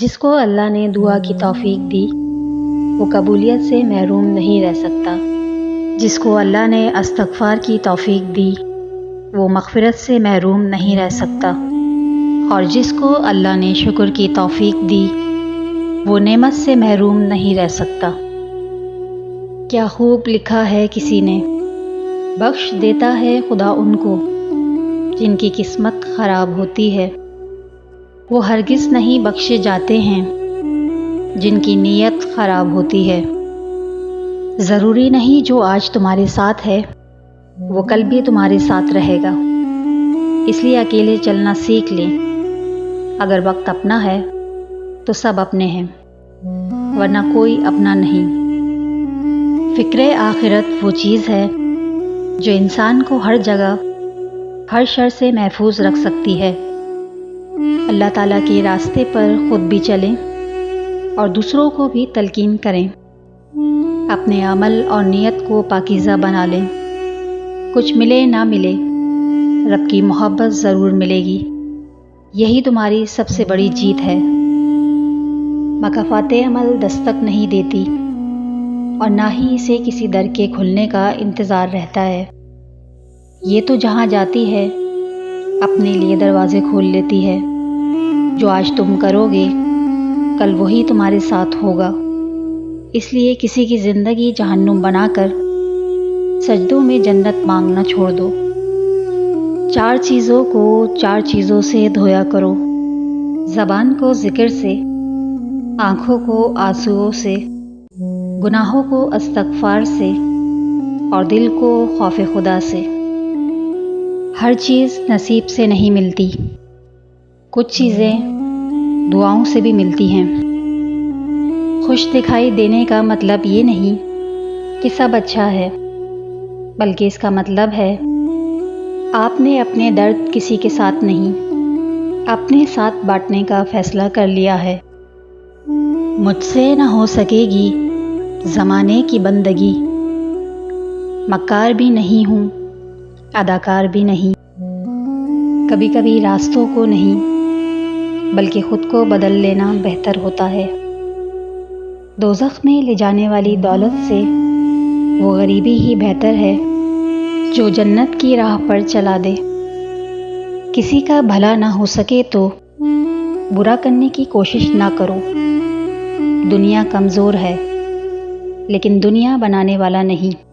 جس کو اللہ نے دعا کی توفیق دی وہ قبولیت سے محروم نہیں رہ سکتا۔ جس کو اللہ نے استغفار کی توفیق دی وہ مغفرت سے محروم نہیں رہ سکتا، اور جس کو اللہ نے شکر کی توفیق دی وہ نعمت سے محروم نہیں رہ سکتا۔ کیا خوب لکھا ہے کسی نے، بخش دیتا ہے خدا ان کو جن کی قسمت خراب ہوتی ہے، وہ ہرگز نہیں بخشے جاتے ہیں جن کی نیت خراب ہوتی ہے۔ ضروری نہیں جو آج تمہارے ساتھ ہے وہ کل بھی تمہارے ساتھ رہے گا، اس لیے اکیلے چلنا سیکھ لیں۔ اگر وقت اپنا ہے تو سب اپنے ہیں، ورنہ کوئی اپنا نہیں۔ فکر آخرت وہ چیز ہے جو انسان کو ہر جگہ ہر شر سے محفوظ رکھ سکتی ہے۔ اللہ تعالیٰ کے راستے پر خود بھی چلیں اور دوسروں کو بھی تلقین کریں۔ اپنے عمل اور نیت کو پاکیزہ بنا لیں۔ کچھ ملے نہ ملے، رب کی محبت ضرور ملے گی، یہی تمہاری سب سے بڑی جیت ہے۔ مکافات عمل دستک نہیں دیتی اور نہ ہی اسے کسی در کے کھلنے کا انتظار رہتا ہے۔ یہ تو جہاں جاتی ہے اپنے لیے دروازے کھول لیتی ہے۔ جو آج تم کرو گے کل وہی تمہارے ساتھ ہوگا، اس لیے کسی کی زندگی جہنم بنا کر سجدوں میں جنت مانگنا چھوڑ دو۔ چار چیزوں کو چار چیزوں سے دھویا کرو، زبان کو ذکر سے، آنکھوں کو آنسوؤں سے، گناہوں کو استغفار سے، اور دل کو خوف خدا سے۔ ہر چیز نصیب سے نہیں ملتی، کچھ چیزیں دعاؤں سے بھی ملتی ہیں۔ خوش دکھائی دینے کا مطلب یہ نہیں کہ سب اچھا ہے، بلکہ اس کا مطلب ہے آپ نے اپنے درد کسی کے ساتھ نہیں، اپنے ساتھ بانٹنے کا فیصلہ کر لیا ہے۔ مجھ سے نہ ہو سکے گی زمانے کی بندگی، مکار بھی نہیں ہوں اداکار بھی نہیں۔ کبھی کبھی راستوں کو نہیں بلکہ خود کو بدل لینا بہتر ہوتا ہے۔ دوزخ میں لے جانے والی دولت سے وہ غریبی ہی بہتر ہے جو جنت کی راہ پر چلا دے۔ کسی کا بھلا نہ ہو سکے تو برا کرنے کی کوشش نہ کرو۔ دنیا کمزور ہے لیکن دنیا بنانے والا نہیں۔